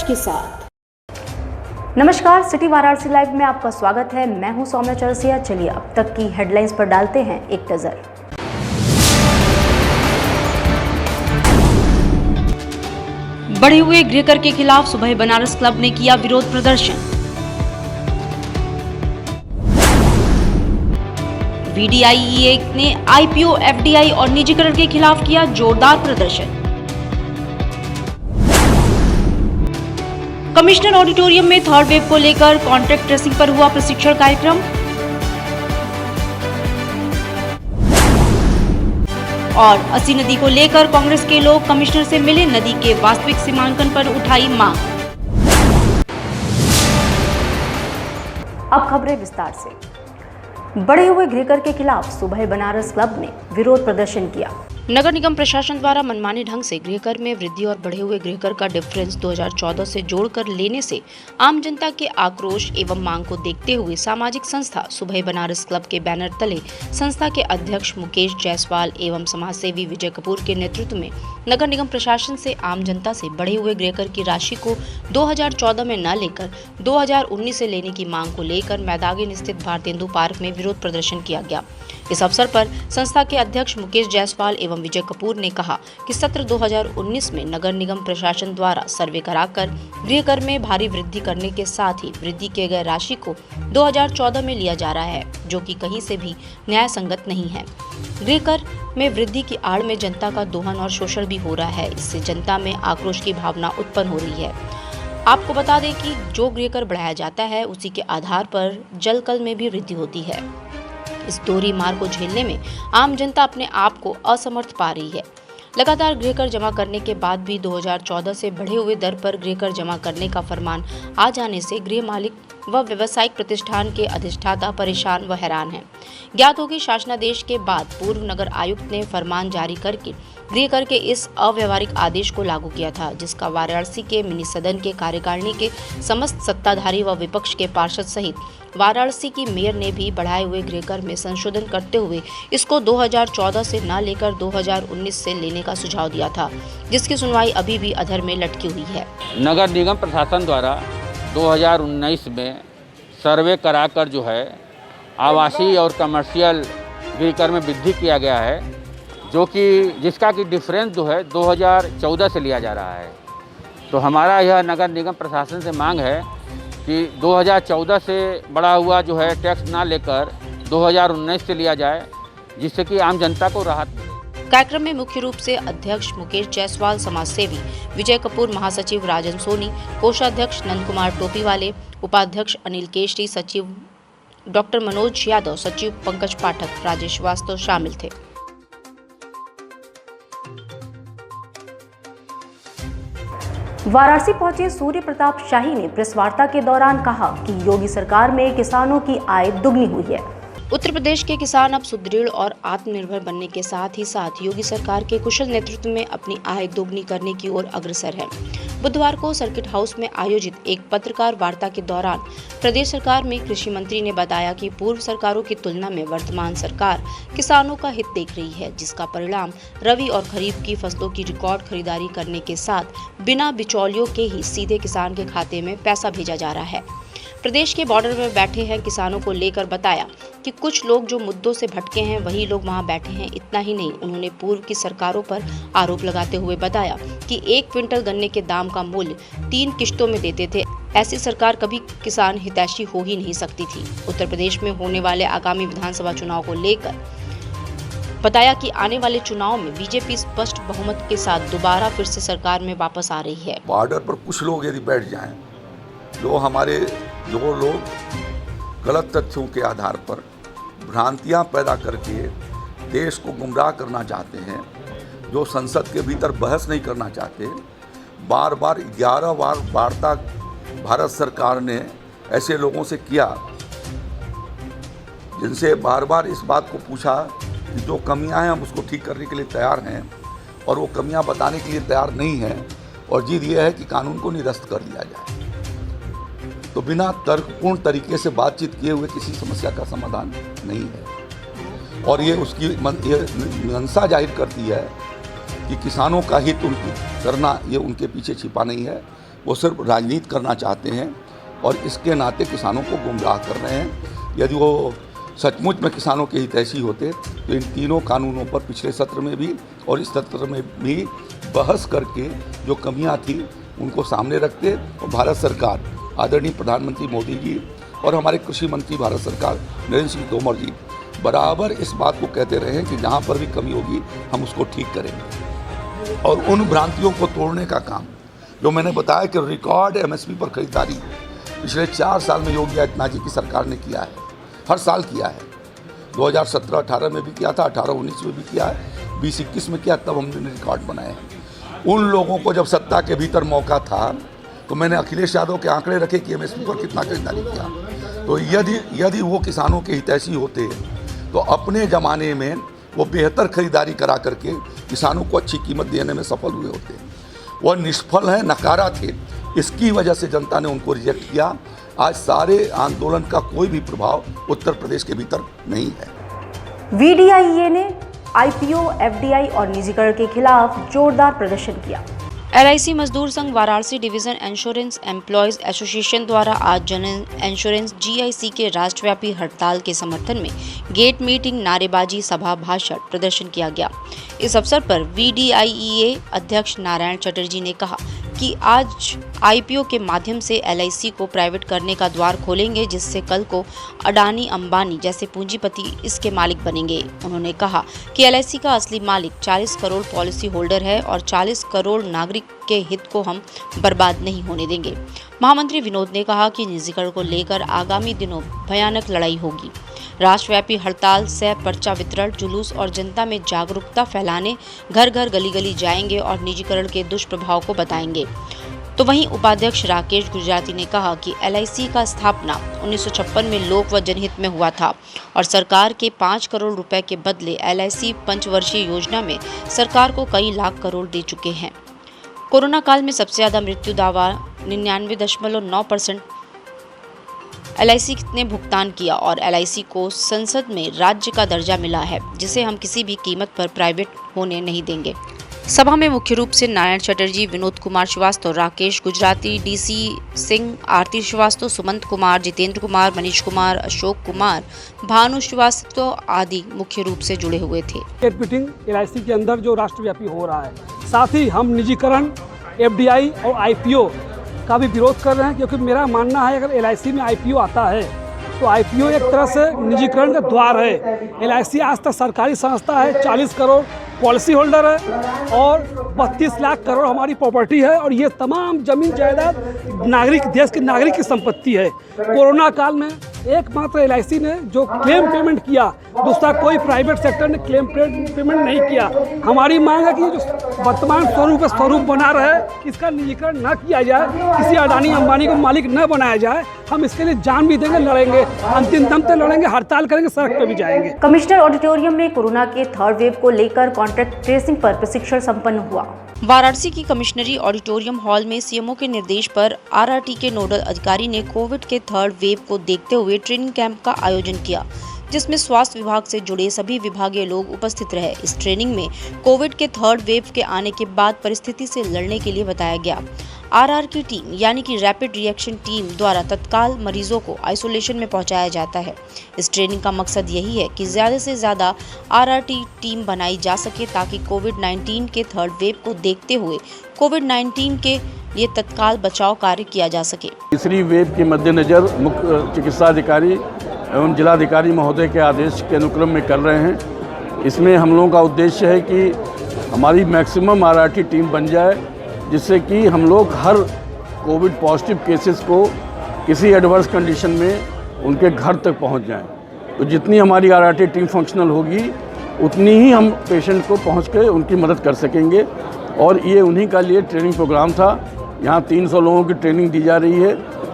सच के साथ। नमस्कार, सिटी वाराणसी लाइव में आपका स्वागत है। मैं हूं सौम्या चौरसिया। चलिए अब तक की हेडलाइंस पर डालते हैं एक नजर। बढ़े हुए गृहकर के खिलाफ सुबह बनारस क्लब ने किया विरोध प्रदर्शन। VDIEA ने IPO, FDI और निजीकरण के खिलाफ किया जोरदार प्रदर्शन। कमिश्नर ऑडिटोरियम में थर्ड वेव को लेकर कॉन्टैक्ट ट्रेसिंग पर हुआ प्रशिक्षण कार्यक्रम। और अस्सी नदी को लेकर कांग्रेस के लोग कमिश्नर से मिले, नदी के वास्तविक सीमांकन पर उठाई मांग। अब खबरें विस्तार से। बढ़े हुए गृहकर के खिलाफ सुबह बनारस क्लब ने विरोध प्रदर्शन किया। नगर निगम प्रशासन द्वारा मनमाने ढंग से गृहकर में वृद्धि और बढ़े हुए गृहकर का डिफरेंस 2014 से जोड़कर लेने से आम जनता के आक्रोश एवं मांग को देखते हुए सामाजिक संस्था सुबह बनारस क्लब के बैनर तले संस्था के अध्यक्ष मुकेश जायसवाल एवं समाजसेवी विजय कपूर के नेतृत्व में नगर निगम प्रशासन से आम जनता से बढ़े हुए गृहकर की राशि को 2014 में न लेकर 2019 से लेने की मांग को लेकर मैदागिन स्थित भारतेंदु पार्क में विरोध प्रदर्शन किया गया। इस अवसर पर संस्था के अध्यक्ष मुकेश जायसवाल एवं विजय कपूर ने कहा कि सत्र 2019 में नगर निगम प्रशासन द्वारा सर्वे कराकर गृहकर में भारी वृद्धि करने के साथ ही वृद्धि किए गए राशि को 2014 में लिया जा रहा है, जो कि कहीं से भी न्याय संगत नहीं है। गृहकर में वृद्धि की आड़ में जनता का दोहन और शोषण भी हो रहा है। इससे जनता में आक्रोश की भावना उत्पन्न हो रही है। आपको बता दें कि जो गृहकर बढ़ाया जाता है उसी के आधार पर जलकल में भी वृद्धि होती है। इस दोहरी मार को झेलने में आम जनता अपने आप को असमर्थ पा रही है। लगातार गृहकर जमा करने के बाद भी 2014 से बढ़े हुए दर पर गृहकर जमा करने का फरमान आ जाने से गृह मालिक व व्यावसायिक प्रतिष्ठान के अधिष्ठाता परेशान व हैरान हैं। ज्ञात हो कि शासनादेश के बाद पूर्व नगर आयुक्त ने फरमान जारी करके गृहकर के इस अव्यवहारिक आदेश को लागू किया था, जिसका वाराणसी के मिनी सदन के कार्यकारिणी के समस्त सत्ताधारी व विपक्ष के पार्षद सहित वाराणसी की मेयर ने भी बढ़ाए हुए गृहकर में संशोधन करते हुए इसको 2014 से न लेकर 2019 से लेने का सुझाव दिया था, जिसकी सुनवाई अभी भी अधर में लटकी हुई है। नगर निगम प्रशासन द्वारा 2019 में सर्वे कराकर जो है आवासीय और कमर्शियल गृहकर में वृद्धि किया गया है, जो कि जिसका कि डिफरेंस जो है 2014 से लिया जा रहा है। तो हमारा यह नगर निगम प्रशासन से मांग है कि 2014 से बढ़ा हुआ जो है टैक्स ना लेकर 2019 से लिया जाए, जिससे कि आम जनता को राहत मिले। कार्यक्रम में मुख्य रूप से अध्यक्ष मुकेश जायसवाल, समाजसेवी विजय कपूर, महासचिव राजन सोनी, कोषाध्यक्ष नंद कुमार टोपीवाले, उपाध्यक्ष अनिल केशरी, सचिव डॉक्टर मनोज यादव, सचिव पंकज पाठक, राजेश वास्तव शामिल थे। वाराणसी पहुंचे सूर्य प्रताप शाही ने प्रेस वार्ता के दौरान कहा कि योगी सरकार में किसानों की आय दुगनी हुई है। उत्तर प्रदेश के किसान अब सुदृढ़ और आत्मनिर्भर बनने के साथ ही साथ योगी सरकार के कुशल नेतृत्व में अपनी आय दोगुनी करने की ओर अग्रसर है। बुधवार को सर्किट हाउस में आयोजित एक पत्रकार वार्ता के दौरान प्रदेश सरकार में कृषि मंत्री ने बताया कि पूर्व सरकारों की तुलना में वर्तमान सरकार किसानों का हित देख रही है, जिसका परिणाम रबी और खरीफ की फसलों की रिकॉर्ड खरीदारी करने के साथ बिना बिचौलियों के ही सीधे किसान के खाते में पैसा भेजा जा रहा है। प्रदेश के बॉर्डर में बैठे हैं किसानों को लेकर बताया कि कुछ लोग जो मुद्दों से भटके हैं वही लोग वहां बैठे हैं। इतना ही नहीं, उन्होंने पूर्व की सरकारों पर आरोप लगाते हुए बताया कि 1 क्विंटल गन्ने के दाम का मूल्य 3 किश्तों में देते थे। ऐसी सरकार कभी किसान हितैषी हो ही नहीं सकती थी। उत्तर प्रदेश में होने वाले आगामी विधानसभा चुनाव को लेकर बताया कि आने वाले चुनाव में बीजेपी स्पष्ट बहुमत के साथ दोबारा फिर से सरकार में वापस आ रही है। बॉर्डर पर कुछ लोग यदि बैठ जाएं, जो लोग गलत तथ्यों के आधार पर भ्रांतियां पैदा करके देश को गुमराह करना चाहते हैं, जो संसद के भीतर बहस नहीं करना चाहते, बार बार 11 बार वार्ता भारत सरकार ने ऐसे लोगों से किया, जिनसे बार बार इस बात को पूछा कि जो कमियां हैं हम उसको ठीक करने के लिए तैयार हैं, और वो कमियां बताने के लिए तैयार नहीं हैं, और जिद ये है कि कानून को निरस्त कर दिया जाए। तो बिना तर्कपूर्ण तरीके से बातचीत किए हुए किसी समस्या का समाधान नहीं है, और ये उसकी मंशा जाहिर करती है कि किसानों का हित करना ये उनके पीछे छिपा नहीं है, वो सिर्फ राजनीति करना चाहते हैं और इसके नाते किसानों को गुमराह कर रहे हैं। यदि वो सचमुच में किसानों के हितैषी होते तो इन तीनों कानूनों पर पिछले सत्र में भी और इस सत्र में भी बहस करके जो कमियां थी उनको सामने रखते और भारत सरकार, आदरणीय प्रधानमंत्री मोदी जी और हमारे कृषि मंत्री भारत सरकार नरेंद्र सिंह तोमर जी बराबर इस बात को कहते रहे हैं कि जहाँ पर भी कमी होगी हम उसको ठीक करेंगे। और उन भ्रांतियों को तोड़ने का काम जो मैंने बताया कि रिकॉर्ड MSP पर खरीदारी पिछले 4 साल में योगी आदित्यनाथ जी की सरकार ने किया है, हर साल किया है। 2017-18 में भी किया था, 18-19 में भी किया है, 20-21 में किया, तब हमने रिकॉर्ड बनाए हैं। उन लोगों को जब सत्ता के भीतर मौका था तो मैंने अखिलेश यादव के आंकड़े रखे कि MSP पर कितना खरीदारी किया। तो यदि वो किसानों के हितैषी होते तो अपने ज़माने में वो बेहतर खरीदारी करा करके किसानों को अच्छी कीमत देने में सफल हुए होते। वह निष्फल हैं, नकारा थे, इसकी वजह से जनता ने उनको रिजेक्ट किया। आज सारे आंदोलन का कोई भी प्रभाव उत्तर प्रदेश के भीतर नहीं है। VDIE ने IPO, FDI और निजीकरण के खिलाफ जोरदार प्रदर्शन किया। LIC मजदूर संघ Varanasi division insurance employees association द्वारा आज जनरल इंश्योरेंस GIC के राष्ट्रव्यापी हड़ताल के समर्थन में गेट मीटिंग, नारेबाजी, सभा, भाषण प्रदर्शन किया गया। इस अवसर पर VDIEA अध्यक्ष नारायण चटर्जी ने कहा कि आज IPO के माध्यम से LIC को प्राइवेट करने का द्वार खोलेंगे, जिससे कल को अडानी, अंबानी जैसे पूंजीपति इसके मालिक बनेंगे। उन्होंने कहा कि LIC का असली मालिक 40 करोड़ पॉलिसी होल्डर है और 40 करोड़ नागरिक के हित को हम बर्बाद नहीं होने देंगे। महामंत्री विनोद ने कहा कि निजीकरण को लेकर आगामी दिनों भयानक लड़ाई होगी। राष्ट्रव्यापी हड़ताल, सह पर्चा वितरण, जुलूस और जनता में जागरूकता फैलाने घर घर गली गली जाएंगे और निजीकरण के दुष्प्रभाव को बताएंगे। तो वहीं उपाध्यक्ष राकेश गुजराती ने कहा कि LIC का स्थापना 1956 में लोक व जनहित में हुआ था और सरकार के 5 करोड़ रुपए के बदले LIC पंचवर्षीय योजना में सरकार को कई लाख करोड़ दे चुके हैं। कोरोना काल में सबसे ज्यादा मृत्यु दावा 99.9% LIC ने भुगतान किया और LIC को संसद में राज्य का दर्जा मिला है, जिसे हम किसी भी कीमत पर प्राइवेट होने नहीं देंगे। सभा में मुख्य रूप से नारायण चटर्जी, विनोद कुमार श्रीवास्तव, राकेश गुजराती, DC सिंह, आरती श्रीवास्तव, सुमंत कुमार, जितेंद्र कुमार, मनीष कुमार, अशोक कुमार, भानु श्रीवास्तव आदि मुख्य रूप से जुड़े हुए थे। गेट मीटिंग LIC के अंदर जो राष्ट्रव्यापी हो रहा है, साथ ही हम निजीकरण, FDI और IPO का भी विरोध कर रहे हैं, क्योंकि मेरा मानना है अगर LIC में IPO आता है तो IPO एक तरह से निजीकरण का द्वार है। LIC आज तक सरकारी संस्था है, 40 करोड़ पॉलिसी होल्डर है और 32 लाख करोड़ हमारी प्रॉपर्टी है और ये तमाम जमीन जायदाद नागरिक, देश के नागरिक की संपत्ति है। कोरोना काल में एकमात्र LIC ने जो क्लेम पेमेंट किया, दूसरा कोई प्राइवेट सेक्टर ने क्लेम पेमेंट नहीं किया। हमारी मांग है कि जो वर्तमान स्वरूप बना रहे, इसका निजीकरण न किया जाए, किसी अडानी अंबानी को मालिक न बनाया जाए। हम इसके लिए जान भी देंगे, लड़ेंगे, अंतिम दम तक लड़ेंगे, हड़ताल करेंगे, सड़क पे भी जाएंगे। कमिश्नर ऑडिटोरियम में कोरोना के 3rd वेव को लेकर कॉन्टैक्ट ट्रेसिंग पर प्रशिक्षण संपन्न हुआ। वाराणसी की कमिश्नरी ऑडिटोरियम हॉल में CMO के निर्देश पर RRT के नोडल अधिकारी ने कोविड के 3rd वेव को देखते हुए ट्रेनिंग कैंप का आयोजन किया, जिसमें स्वास्थ्य विभाग से जुड़े सभी विभागीय लोग उपस्थित रहे। इस ट्रेनिंग में कोविड के 3rd वेव के आने के बाद परिस्थिति से लड़ने के लिए बताया गया। RR की टीम यानी कि रैपिड रिएक्शन टीम द्वारा तत्काल मरीजों को आइसोलेशन में पहुंचाया जाता है। इस ट्रेनिंग का मकसद यही है कि ज़्यादा से ज़्यादा RRT टीम बनाई जा सके, ताकि कोविड-19 के 3rd वेव को देखते हुए कोविड-19 के लिए तत्काल बचाव कार्य किया जा सके। तीसरी वेव के मद्देनजर मुख्य चिकित्सा अधिकारी एवं जिलाधिकारी महोदय के आदेश के अनुक्रम में कर रहे हैं। इसमें हम लोगों का उद्देश्य है कि हमारी मैक्सिमम RRT टीम बन जाए, जिससे कि हम लोग हर कोविड पॉजिटिव केसेस को किसी एडवर्स कंडीशन में उनके घर तक पहुंच जाएं। तो जितनी हमारी RRT टीम फंक्शनल होगी, उतनी ही हम पेशेंट को पहुंच के उनकी मदद कर सकेंगे। और ये उन्हीं का लिए ट्रेनिंग प्रोग्राम था। यहाँ 300 लोगों की ट्रेनिंग दी जा रही है।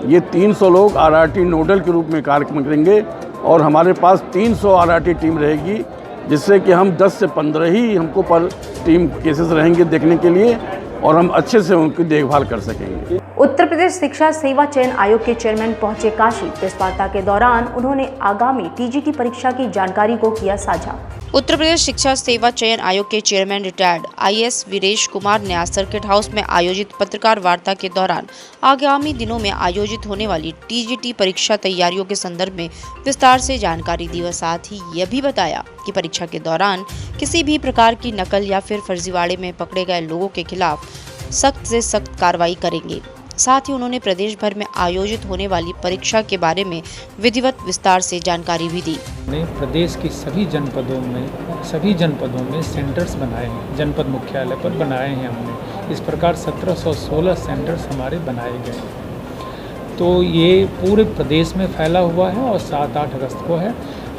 ये 300 लोग RRT नोडल के रूप में कार्य करेंगे और हमारे पास 300 RRT टीम रहेगी, जिससे कि हम 10 से 15 ही हमको पर टीम केसेस रहेंगे देखने के लिए और हम अच्छे से उनकी देखभाल कर सकेंगे। उत्तर प्रदेश शिक्षा सेवा चयन आयोग के चेयरमैन पहुंचे काशी। प्रेस वार्ता के दौरान उन्होंने आगामी टीजीटी परीक्षा की जानकारी को किया साझा। उत्तर प्रदेश शिक्षा सेवा चयन आयोग के chairman retired IAS Viresh Kumar ने आज सर्किट हाउस में आयोजित पत्रकार वार्ता के दौरान आगामी दिनों में आयोजित होने वाली टीजीटी परीक्षा तैयारियों के संदर्भ में विस्तार से जानकारी दी और साथ ही यह भी बताया कि परीक्षा के दौरान किसी भी प्रकार की नकल या फिर फर्जीवाड़े में पकड़े गए लोगों के खिलाफ सख्त से सख्त कार्रवाई करेंगे। साथ ही उन्होंने प्रदेश भर में आयोजित होने वाली परीक्षा के बारे में विधिवत विस्तार से जानकारी भी दी। प्रदेश की सभी जनपदों में सेंटर्स बनाए हैं, जनपद मुख्यालय पर बनाए हैं हमने। इस प्रकार 1716 सेंटर्स हमारे बनाए गए हैं। तो ये पूरे प्रदेश में फैला हुआ है और 7-8 अगस्त को है।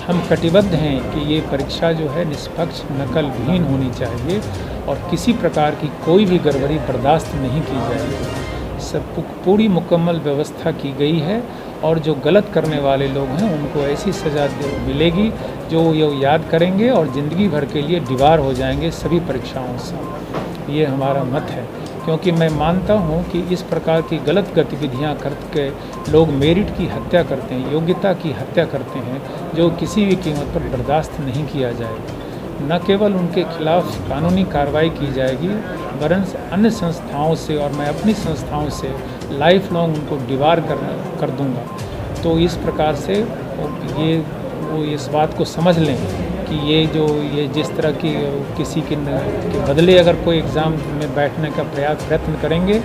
हम कटिबद्ध हैं कि ये परीक्षा जो है निष्पक्ष, नकलविहीन होनी चाहिए और किसी प्रकार की कोई भी गड़बड़ी बर्दाश्त नहीं की जाएगी। सब पूरी मुकम्मल व्यवस्था की गई है और जो गलत करने वाले लोग हैं उनको ऐसी सज़ा मिलेगी जो ये याद करेंगे और ज़िंदगी भर के लिए दीवार हो जाएंगे सभी परीक्षाओं से। ये हमारा मत है, क्योंकि मैं मानता हूँ कि इस प्रकार की गलत गतिविधियाँ करके लोग मेरिट की हत्या करते हैं, योग्यता की हत्या करते हैं, जो किसी भी कीमत पर बर्दाश्त नहीं किया जाएगा। न केवल उनके खिलाफ कानूनी कार्रवाई की जाएगी वरन अन्य संस्थाओं से और मैं अपनी संस्थाओं से लाइफ लॉन्ग उनको डिबार कर दूंगा। तो इस प्रकार से वो इस बात को समझ लें कि ये जिस तरह की किसी के बदले अगर कोई एग्ज़ाम में बैठने का प्रयत्न करेंगे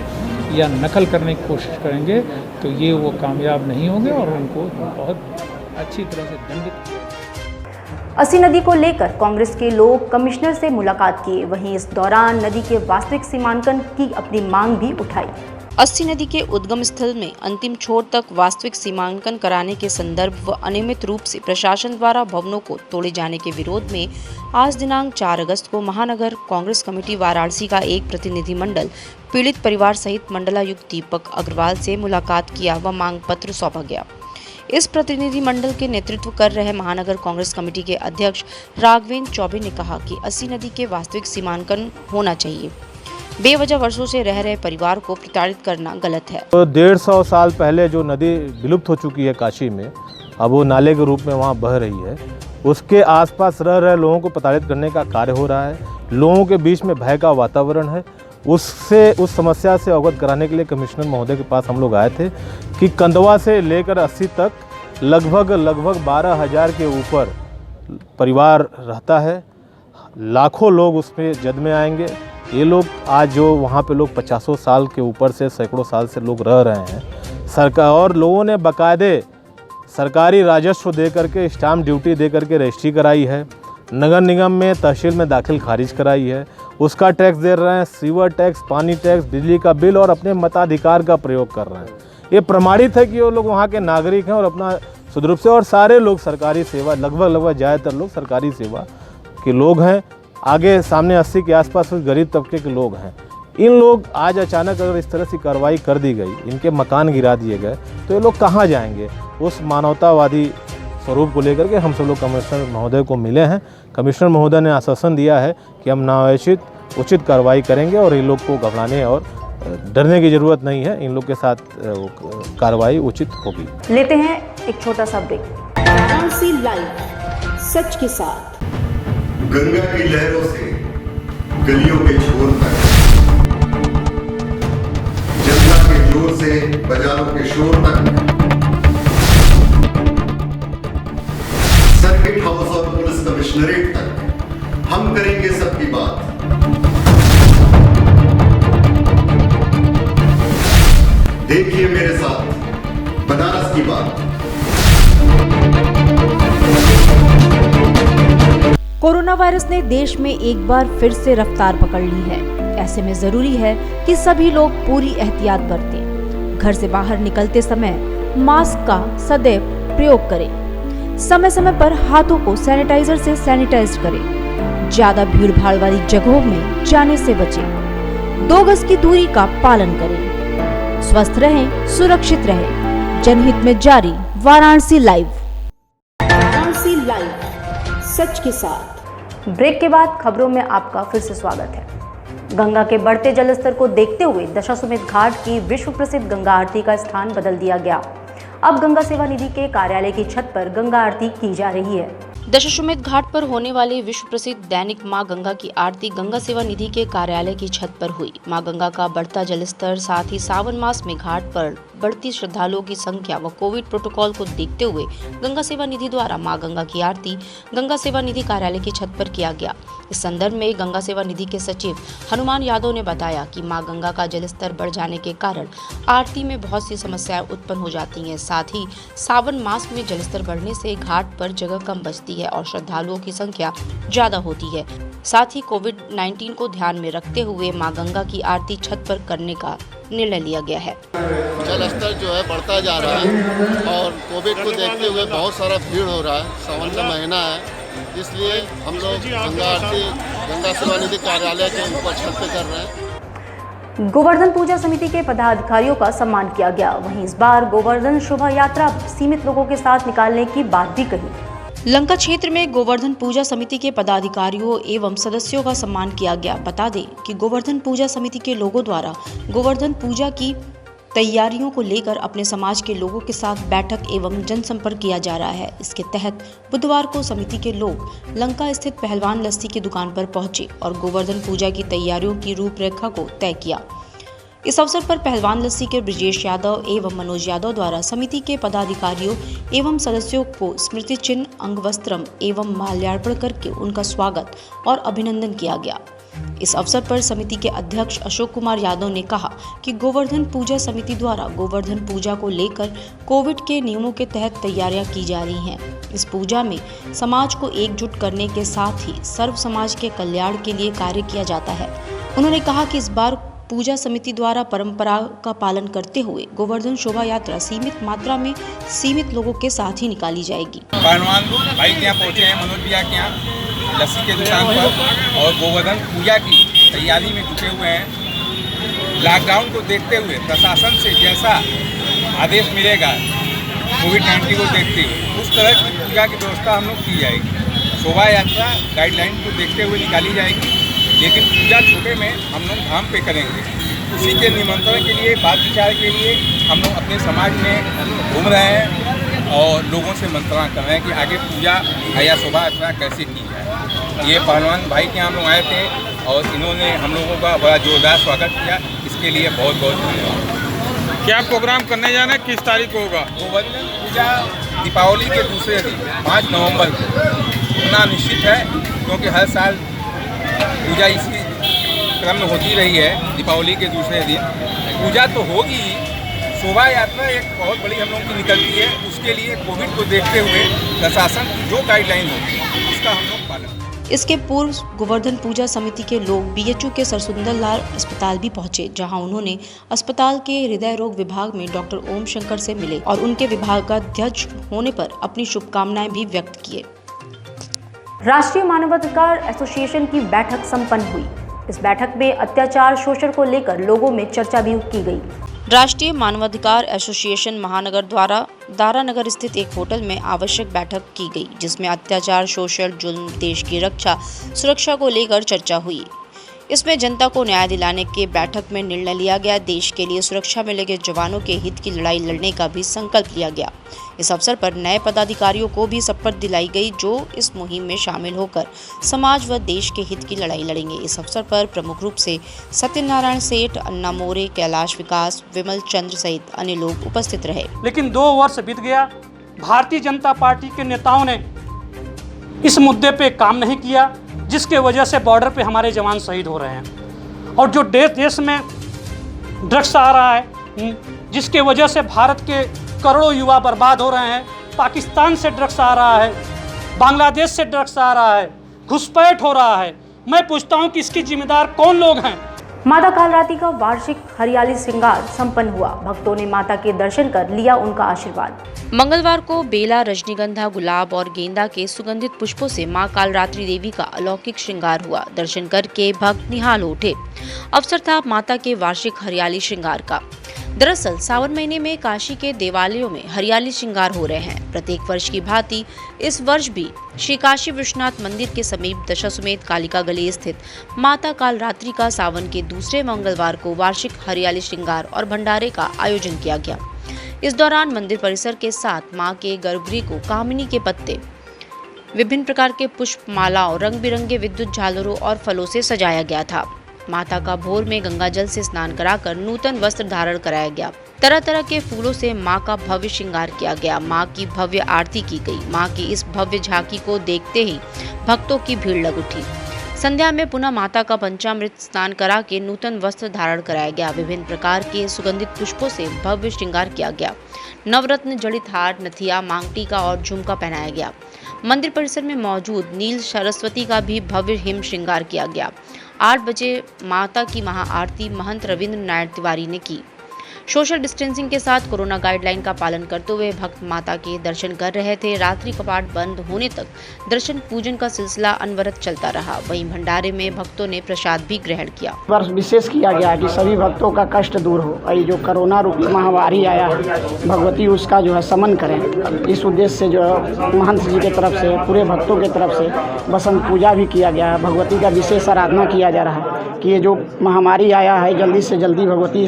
या नकल करने की कोशिश करेंगे तो ये वो कामयाब नहीं होंगे और उनको बहुत अच्छी तरह से दंडित किया। अस्सी नदी को लेकर कांग्रेस के लोग कमिश्नर से मुलाकात किए। वहीं इस दौरान नदी के वास्तविक सीमांकन की अपनी मांग भी उठाई। अस्सी नदी के उद्गम स्थल में अंतिम छोर तक वास्तविक सीमांकन कराने के संदर्भ व अनियमित रूप से प्रशासन द्वारा भवनों को तोड़े जाने के विरोध में आज दिनांक 4 अगस्त को महानगर कांग्रेस कमेटी वाराणसी का एक प्रतिनिधिमंडल पीड़ित परिवार सहित मंडलायुक्त दीपक अग्रवाल से मुलाकात किया व मांग पत्र सौंपा गया। इस प्रतिनिधिमंडल के नेतृत्व कर रहे महानगर कांग्रेस कमेटी के अध्यक्ष राघवेंद्र चौबे ने कहा कि अस्सी नदी के वास्तविक सीमांकन होना चाहिए। बेवजह वर्षों से रह रहे परिवार को प्रताड़ित करना गलत है। तो 150 साल पहले जो नदी विलुप्त हो चुकी है काशी में, अब वो नाले के रूप में वहाँ बह रही है। उसके आसपास रह रहे लोगों को प्रताड़ित करने का कार्य हो रहा है। लोगों के बीच में भय का वातावरण है। उस समस्या से अवगत कराने के लिए कमिश्नर महोदय के पास हम लोग आए थे कि कंदवा से लेकर 80 तक लगभग 12,000 के ऊपर परिवार रहता है। लाखों लोग उसमें जद में आएंगे। ये लोग आज जो वहाँ पे लोग 50 साल के ऊपर से सैकड़ों साल से लोग रह रहे हैं। सरकार और लोगों ने बाकायदे सरकारी राजस्व दे करके, स्टाम्प ड्यूटी दे करके रजिस्ट्री कराई है। नगर निगम में तहसील में दाखिल खारिज कराई है। उसका टैक्स दे रहे हैं, सीवर टैक्स, पानी टैक्स, बिजली का बिल और अपने मताधिकार का प्रयोग कर रहे हैं। ये प्रमाणित है कि वो लोग वहाँ के नागरिक हैं और अपना सुदरूप से, और सारे लोग सरकारी सेवा, लगभग ज़्यादातर लोग सरकारी सेवा के लोग हैं। आगे सामने 80 के आसपास कुछ गरीब तबके के लोग हैं। इन लोग आज अचानक अगर इस तरह से कार्रवाई कर दी गई, इनके मकान गिरा दिए गए, तो ये लोग कहाँ जाएंगे? उस मानवतावादी स्वरूप को लेकर के हम सब लोग कमिश्नर महोदय को मिले हैं। कमिश्नर महोदय ने आश्वासन दिया है कि हम नावैचित उचित कार्रवाई करेंगे और इन लोग को घबराने और डरने की ज़रूरत नहीं है। इन लोग के साथ कार्रवाई उचित होगी। लेते हैं एक छोटा सा ब्रेक। वाराणसी लाइव, सच के साथ। गंगा की लहरों से गलियों के छोर तक, जनता के जोर से बाजारों के शोर तक, सर्किट हाउस और पुलिस कमिश्नरेट तक हम करेंगे सबकी बात। देखिए मेरे साथ बनारस की बात। कोरोना वायरस ने देश में एक बार फिर से रफ्तार पकड़ ली है। ऐसे में जरूरी है कि सभी लोग पूरी एहतियात बरतें। घर से बाहर निकलते समय मास्क का सदैव प्रयोग करें। समय समय पर हाथों को सैनिटाइजर से सैनिटाइज करें। ज्यादा भीड़ भाड़ वाली जगहों में जाने से बचें। 2 गज की दूरी का पालन करें। स्वस्थ रहें, सुरक्षित रहें। जनहित में जारी वाराणसी लाइव। वाराणसी लाइव, सच के साथ। ब्रेक के बाद खबरों में आपका फिर से स्वागत है। गंगा के बढ़ते जलस्तर को देखते हुए दशाश्वमेध घाट की विश्व प्रसिद्ध गंगा आरती का स्थान बदल दिया गया। अब गंगा सेवा निधि के कार्यालय की छत पर गंगा आरती की जा रही है। दशाश्वमेध घाट पर होने वाले विश्व प्रसिद्ध दैनिक मां गंगा की आरती गंगा सेवा निधि के कार्यालय की छत पर हुई। मां गंगा का बढ़ता जलस्तर, साथ ही सावन मास में घाट पर बढ़ती श्रद्धालुओं की संख्या व कोविड प्रोटोकॉल को देखते हुए गंगा सेवा निधि द्वारा मां गंगा की आरती गंगा सेवा निधि कार्यालय की छत पर किया गया। इस संदर्भ में गंगा सेवा निधि के सचिव हनुमान यादव ने बताया कि मां गंगा का जलस्तर बढ़ जाने के कारण आरती में बहुत सी समस्याएं उत्पन्न हो जाती हैं। साथ ही सावन मास में जलस्तर बढ़ने से घाट पर जगह कम बचती है और श्रद्धालुओं की संख्या ज्यादा होती है। साथ ही कोविड-19 को ध्यान में रखते हुए मां गंगा की आरती छत पर करने का निर्णय लिया गया है। जल स्तर जो है बढ़ता जा रहा है और कोविड को देखते हुए बहुत सारा भीड़ हो रहा है। सावन का महीना है, इसलिए हम लोग गंगा आरती गंगा सेवा निधि कार्यालय के ऊपर छत पे कर रहे हैं। गोवर्धन पूजा समिति के पदाधिकारियों का सम्मान किया गया। वहीं इस बार गोवर्धन शोभा यात्रा सीमित लोगों के साथ निकालने की बात भी कही। लंका क्षेत्र में गोवर्धन पूजा समिति के पदाधिकारियों एवं सदस्यों का सम्मान किया गया। बता दें कि गोवर्धन पूजा समिति के लोगों द्वारा गोवर्धन पूजा की तैयारियों को लेकर अपने समाज के लोगों के साथ बैठक एवं जनसंपर्क किया जा रहा है। इसके तहत बुधवार को समिति के लोग लंका स्थित पहलवान लस्सी की दुकान पर पहुंचे और गोवर्धन पूजा की तैयारियों की रूपरेखा को तय किया। इस अवसर पर पहलवान लस्सी के ब्रिजेश यादव एवं मनोज यादव द्वारा समिति के पदाधिकारियों एवं सदस्यों को स्मृति चिन्ह, अंगवस्त्रम एवं माल्यार्पण करके उनका स्वागत और अभिनंदन किया गया। इस अवसर पर समिति के अध्यक्ष अशोक कुमार यादव ने कहा कि गोवर्धन पूजा समिति द्वारा गोवर्धन पूजा को लेकर कोविड के नियमों के तहत तैयारियां की जा रही हैं। इस पूजा में समाज को एकजुट करने के साथ ही सर्व समाज के कल्याण के लिए कार्य किया जाता है। उन्होंने कहा कि इस बार पूजा समिति द्वारा परंपरा का पालन करते हुए गोवर्धन शोभा यात्रा सीमित मात्रा में सीमित लोगों के साथ ही निकाली जाएगी। पहलवान भाई के यहाँ पहुँचे हैं, मनोज भैया के यहाँ लस्सी के दुकान पर और गोवर्धन पूजा की तैयारी में जुटे हुए हैं। लॉकडाउन को देखते हुए प्रशासन से जैसा आदेश मिलेगा कोविड-19 को देखते हुए उस तरह की पूजा की व्यवस्था हम लोग की जाएगी। शोभा यात्रा गाइडलाइन को देखते हुए निकाली जाएगी, लेकिन पूजा छोटे में हम लोग धाम पे करेंगे। उसी के निमंत्रण के लिए, बात विचार के लिए हम लोग अपने समाज में घूम रहे हैं और लोगों से मंत्रणा कर रहे हैं कि आगे पूजा या शोभा यात्रा कैसे की जाए। ये पहलवान भाई के यहाँ हम लोग आए थे और इन्होंने हम लोगों का बड़ा जोरदार स्वागत किया। इसके लिए बहुत बहुत धन्यवाद। क्या प्रोग्राम करने जाना है, किस तारीख को होगा? गोवर्धन पूजा दीपावली के दूसरे दिन 5 नवंबर को होना निश्चित है, क्योंकि हर साल पूजा इसी क्रम में होती रही है। दीपावली के दूसरे दिन पूजा तो होगी, शोभा यात्रा एक बहुत बड़ी हम लोगों की निकलती है। उसके लिए कोविड को देखते हुए प्रशासन की जो गाइडलाइन होगी उसका हम लोग पालन। इसके पूर्व गोवर्धन पूजा समिति के लोग बीएचयू के सरसुंदर लाल अस्पताल भी पहुंचे, जहां उन्होंने अस्पताल के हृदय रोग विभाग में डॉक्टर ओम शंकर से मिले और उनके विभाग का अध्यक्ष होने पर अपनी शुभकामनाएं भी व्यक्त किए। राष्ट्रीय मानवाधिकार एसोसिएशन की बैठक संपन्न हुई। इस बैठक में अत्याचार, शोषण को लेकर लोगों में चर्चा भी की गई। राष्ट्रीय मानवाधिकार एसोसिएशन महानगर द्वारा दारानगर स्थित एक होटल में आवश्यक बैठक की गई, जिसमें अत्याचार, शोषण, जुल्म, देश की रक्षा, सुरक्षा को लेकर चर्चा हुई। इसमें जनता को न्याय दिलाने के बैठक में निर्णय लिया गया। देश के लिए सुरक्षा में लगे जवानों के हित की लड़ाई लड़ने का भी संकल्प लिया गया। इस अवसर पर नए पदाधिकारियों को भी शपथ दिलाई गई, जो इस मुहिम में शामिल होकर समाज व देश के हित की लड़ाई लड़ेंगे। इस अवसर पर प्रमुख रूप से सत्यनारायण सेठ, अन्ना मोरे, कैलाश विकास, विमल चंद्र सहित अन्य लोग उपस्थित रहे। लेकिन 2 वर्ष बीत गया, भारतीय जनता पार्टी के नेताओं ने इस मुद्दे पे काम नहीं किया, जिसके वजह से बॉर्डर पे हमारे जवान शहीद हो रहे हैं। और जो देश में ड्रग्स आ रहा है, जिसके वजह से भारत के करोड़ों युवा बर्बाद हो रहे हैं। पाकिस्तान से ड्रग्स आ रहा है, बांग्लादेश से ड्रग्स आ रहा है, घुसपैठ हो रहा है। मैं पूछता हूं कि इसकी जिम्मेदार कौन लोग हैं? माता कालरात्रि का वार्षिक हरियाली श्रृंगार संपन्न हुआ। भक्तों ने माता के दर्शन कर लिया उनका आशीर्वाद। मंगलवार को बेला, रजनीगंधा, गुलाब और गेंदा के सुगंधित पुष्पों से मां कालरात्रि देवी का अलौकिक श्रृंगार हुआ। दर्शन करके भक्त निहाल उठे। अवसर था माता के वार्षिक हरियाली श्रृंगार का। दरअसल सावन महीने में काशी के देवालयों में हरियाली श्रृंगार हो रहे हैं। प्रत्येक वर्ष की भांति इस वर्ष भी श्री काशी विश्वनाथ मंदिर के समीप दशाश्वमेध कालिका गली स्थित माता कालरात्रि का सावन के दूसरे मंगलवार को वार्षिक हरियाली श्रृंगार और भंडारे का आयोजन किया गया। इस दौरान मंदिर परिसर के साथ मां के गर्भगृह को कामिनी के पत्ते, विभिन्न प्रकार के पुष्प मालाओं, रंग बिरंगे विद्युत झालरों और फलों से सजाया गया था। माता का भोर में गंगा जल से स्नान कराकर नूतन वस्त्र धारण कराया गया। तरह तरह के फूलों से मां का भव्य श्रृंगार किया गया। मां की भव्य आरती की गई। मां की इस भव्य झांकी को देखते ही भक्तों की भीड़ लग उठी। संध्या में पुनः माता का पंचामृत स्नान करा के नूतन वस्त्र धारण कराया गया। विभिन्न प्रकार के सुगंधित पुष्पों से भव्य श्रृंगार किया गया। नवरत्न जड़ित हार, नथिया, मांगटीका और झुमका पहनाया गया। मंदिर परिसर में मौजूद नील सरस्वती का भी भव्य हिम श्रृंगार किया गया। 8 बजे माता की महाआरती महंत रविंद्र नारायण तिवारी ने की। सोशल डिस्टेंसिंग के साथ कोरोना गाइडलाइन का पालन करते हुए भक्त माता के दर्शन कर रहे थे। रात्रि कपाट बंद होने तक दर्शन पूजन का सिलसिला अनवरत चलता रहा। वहीं भंडारे में भक्तों ने प्रसाद भी ग्रहण किया। वर्ष विशेष किया गया है कि सभी भक्तों का कष्ट दूर हो और ये जो कोरोना रूपी महामारी आया है, भगवती उसका जो है समन करें। इस उद्देश्य से जो है महंत जी की तरफ से, पूरे भक्तों की तरफ से बसंत पूजा भी किया गया है। भगवती का विशेष आराधना किया जा रहा है कि ये जो महामारी आया है जल्दी से जल्दी भगवती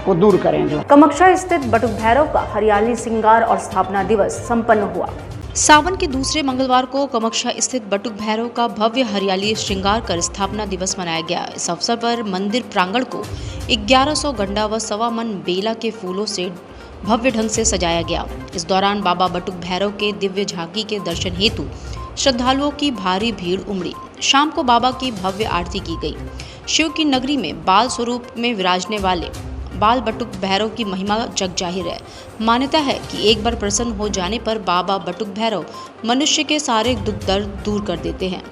को दूर करें। जो कामाख्या स्थित बटुक भैरव का हरियाली श्रृंगार और स्थापना दिवस संपन्न हुआ। सावन के दूसरे मंगलवार को कामाख्या स्थित बटुक भैरव का भव्य हरियाली श्रृंगार कर स्थापना दिवस मनाया गया। इस अवसर पर मंदिर प्रांगण को 1100 गंडा व 1.25 मन बेला के फूलों से भव्य ढंग से सजाया गया। इस दौरान बाबा बटुक भैरव के दिव्य झांकी के दर्शन हेतु श्रद्धालुओं की भारी भीड़ उमड़ी। शाम को बाबा की भव्य आरती की गई। शिव की नगरी में बाल स्वरूप में विराजने वाले बाल बटुक भैरव की महिमा जग जाहिर है। मान्यता है कि एक बार प्रसन्न हो जाने पर बाबा बटुक भैरव मनुष्य के सारे दुख दर्द दूर कर देते हैं।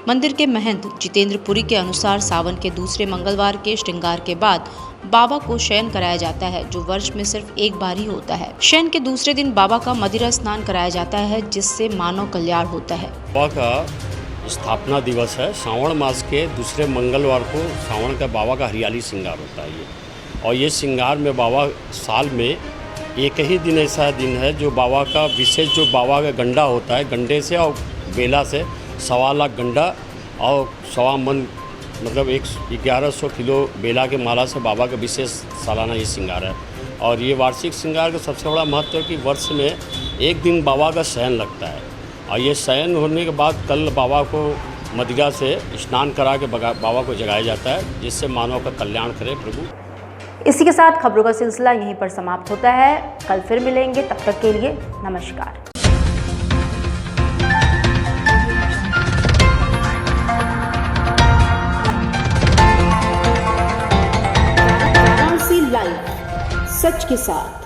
मंदिर के महंत जितेंद्र पुरी के अनुसार सावन के दूसरे मंगलवार के श्रृंगार के बाद बाबा को शयन कराया जाता है, जो वर्ष में सिर्फ एक बार ही होता है। शयन के दूसरे दिन बाबा का मदिरा स्नान कराया जाता है, जिससे मानव कल्याण होता है। बाबा का स्थापना दिवस है। श्रावण मास के दूसरे मंगलवार को श्रावण का बाबा का हरियाली श्रृंगार होता है और ये श्रृंगार में बाबा साल में एक ही दिन ऐसा दिन है जो बाबा का विशेष, जो बाबा का गंडा होता है, गंडे से और बेला से 1.25 लाख गंडा और 1.25 मन मतलब 1100 किलो बेला के माला से बाबा का विशेष सालाना ये श्रृंगार है। और ये वार्षिक श्रृंगार का सबसे बड़ा महत्व है कि वर्ष में एक दिन बाबा का शयन लगता है और ये शयन होने के बाद कल बाबा को मदिरा से स्नान करा के बाबा को जगाया जाता है, जिससे मानव का कल्याण करे प्रभु। इसी के साथ खबरों का सिलसिला यहीं पर समाप्त होता है। कल फिर मिलेंगे, तब तक के लिए नमस्कार। लाइव सच के साथ।